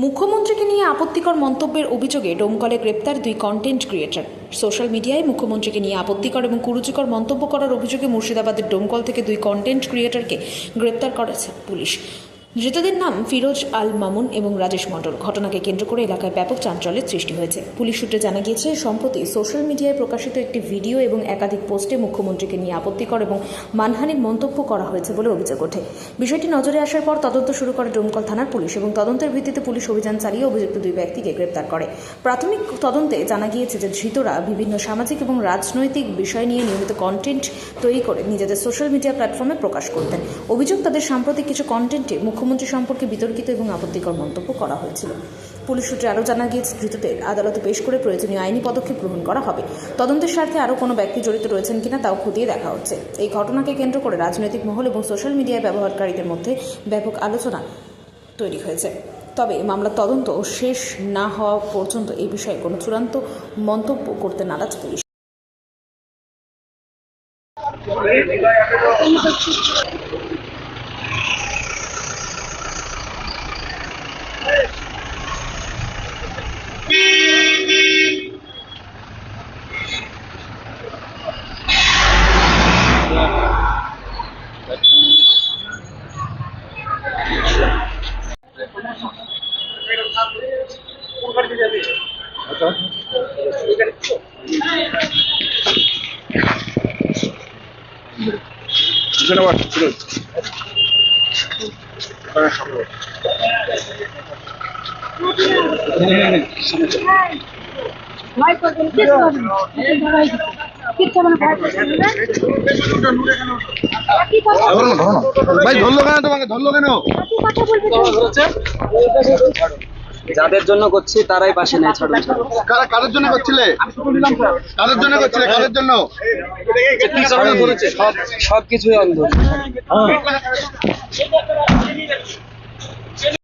মুখ্যমন্ত্রীকে নিয়ে আপত্তিকর মন্তব্যের অভিযোগে ডোমকলে গ্রেপ্তার দুই কন্টেন্ট ক্রিয়েটর। সোশ্যাল মিডিয়ায় মুখ্যমন্ত্রীকে নিয়ে আপত্তিকর এবং কুরুচিকর মন্তব্য করার অভিযোগে মুর্শিদাবাদের ডোমকল থেকে দুই কন্টেন্ট ক্রিয়েটরকে গ্রেপ্তার করেছে পুলিশ। ধৃতদের নাম ফিরোজ আল মামুন এবং রাজেশ মণ্ডল। ঘটনাকে কেন্দ্র করে এলাকায় ব্যাপক চাঞ্চল্যের সৃষ্টি হয়েছে। পুলিশ সূত্রে জানা গিয়েছে, সম্প্রতি সোশ্যাল মিডিয়ায় প্রকাশিত একটি ভিডিও এবং একাধিক পোস্টে মুখ্যমন্ত্রীকে নিয়ে আপত্তিকর এবং মানহানির মন্তব্য করা হয়েছে বলে অভিযোগ ওঠে। বিষয়টি নজরে আসার পর তদন্ত শুরু করে ডোমকল থানার পুলিশ এবং তদন্তের ভিত্তিতে পুলিশ অভিযান চালিয়ে অভিযুক্ত দুই ব্যক্তিকে গ্রেপ্তার করে। প্রাথমিক তদন্তে জানা গিয়েছে যে ধৃতরা বিভিন্ন সামাজিক এবং রাজনৈতিক বিষয় নিয়ে নিয়মিত কন্টেন্ট তৈরি করে নিজেদের সোশ্যাল মিডিয়া প্ল্যাটফর্মে প্রকাশ করতেন। অভিযোগ, তাদের সাম্প্রতিক কিছু কন্টেন্টে মুখ্যমন্ত্রী সম্পর্কে বিতর্কিত এবং আপত্তিকর মন্তব্য করা হয়েছিল। পুলিশ সূত্রে আরও জানা গিয়েছে, ধৃতদের আদালতে পেশ করে প্রয়োজনীয় আইনি পদক্ষেপ গ্রহণ করা হবে। তদন্তের স্বার্থে আরও কোনো ব্যক্তি জড়িত রয়েছেন কিনা তাও খতিয়ে দেখা হচ্ছে। এই ঘটনাকে কেন্দ্র করে রাজনৈতিক মহল এবং সোশ্যাল মিডিয়া ব্যবহারকারীদের মধ্যে ব্যাপক আলোচনা তৈরি হয়েছে। তবে মামলার তদন্ত শেষ না হওয়া পর্যন্ত এই বিষয়ে কোনো চূড়ান্ত মন্তব্য করতে নারাজ পুলিশ। ভাই ধরলো কেন তোমাকে? ধরলো কেন? যাদের জন্য করছি তারাই পাশে নেই। ছাড়ুন। কাদের জন্য করছিলে? কাদের জন্য করছিলে? কাদের জন্য? সবকিছুই অন্ধ।